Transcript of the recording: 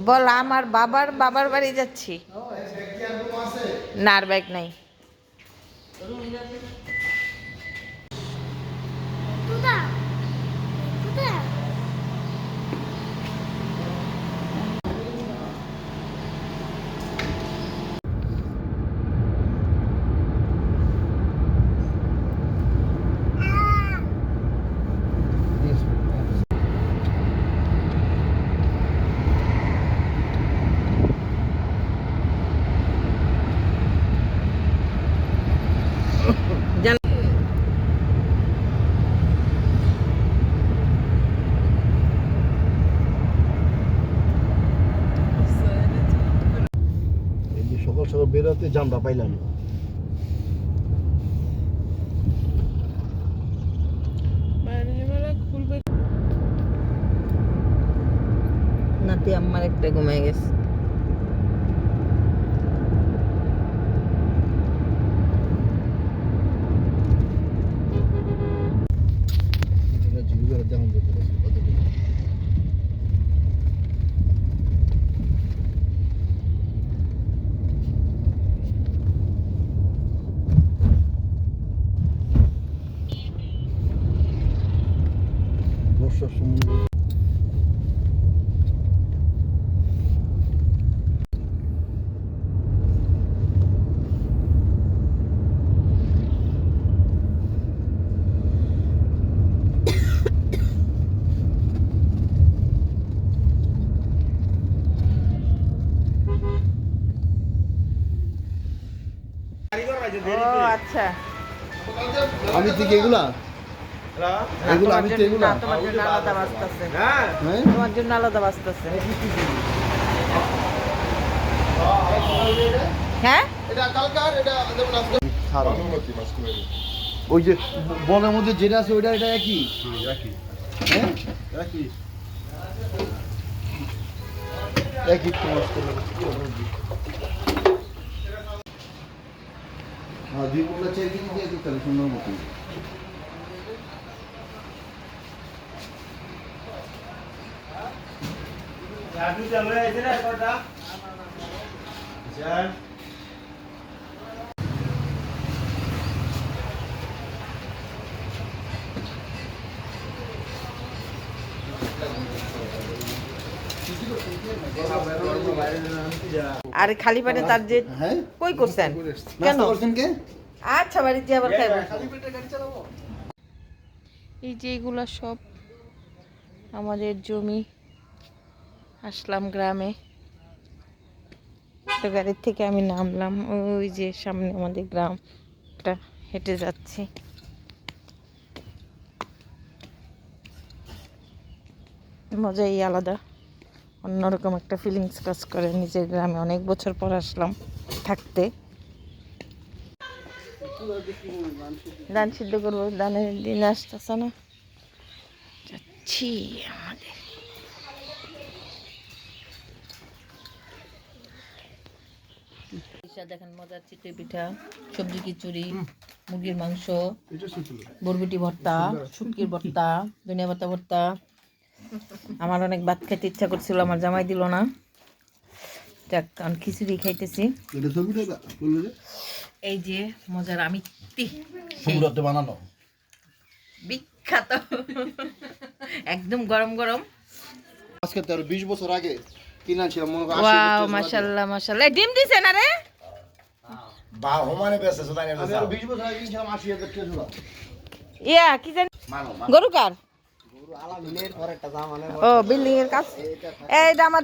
বল আমার বাবার বাড়ি যাচ্ছি। না আর ব্যাগ নাই। সকাল সকাল বেরোতে জামটা পাইলাম নাতি আমার একটা ঘুমাই গেছে। বর্ষার সমুদ্র ও আচ্ছা, আমি থেকে এগুলা এগুলো আমি তো এগুলা তোমার জন্য আলাদা বাজতেছে। হ্যাঁ তোমার জন্য আলাদা বাজতেছে। হ্যাঁ এটা কালকার এটা যেমন আজকে ওই যে বলের মধ্যে যেটা আছে ওইটা এটা একই হ্যাঁ একই একই তোমার হ্যাঁ দুই বলে চাই দিন দিয়ে দিতে হবে সুন্দর মতো রাজু চল রে এসে রে কটা যান আর খালি পানি তার যে হ্যাঁ কই করছেন কেন? করছেন কে আচ্ছা বাড়িতে আবার খাইব। এই যে এগুলা সব আমাদের জমি। আসলাম গ্রামে, তো গাড়ির থেকে আমি নামলাম। ওই যে সামনে আমাদের গ্রামটা, হেঁটে যাচ্ছি। মজাই আলাদা, অন্যরকম একটা ফিলিংস কাজ করে। নিজের গ্রামে অনেক বছর পর আসলাম থাকতে। ধান সিদ্ধ করবো, ধানের দিন আসতেছে না, যাচ্ছি আমাদের। দেখেন মজার চিতই পিঠা, সবজি খিচুড়ি, মুরগির মাংস, বরবটি ভর্তা, শুটকির ভর্তা, ধনিয়া পাতা ভর্তা। আমার অনেক ভাত খাইতে ইচ্ছা করছিল, আমার জামাই দিল না। যাক, কারণ খিচুড়ি খাইতেছি। এই যে মজার আমিত্তি বানানো বিখ্যাত, একদম গরম গরম। আজকে তো 20 বছর আগে কিনেছিলাম মনে করো। ওয়াও মাশাআল্লাহ মাশাআল্লাহ। ডিম দিছে না রে? বা হোমানে বেসে সুদানে আমি 20 বছর আগে কিনেছিলাম 80,000 টাকা ঝোলা। ইয়া কি জানি গরু কার? ও বিল্ডিং এর কাছে। এইটা আমার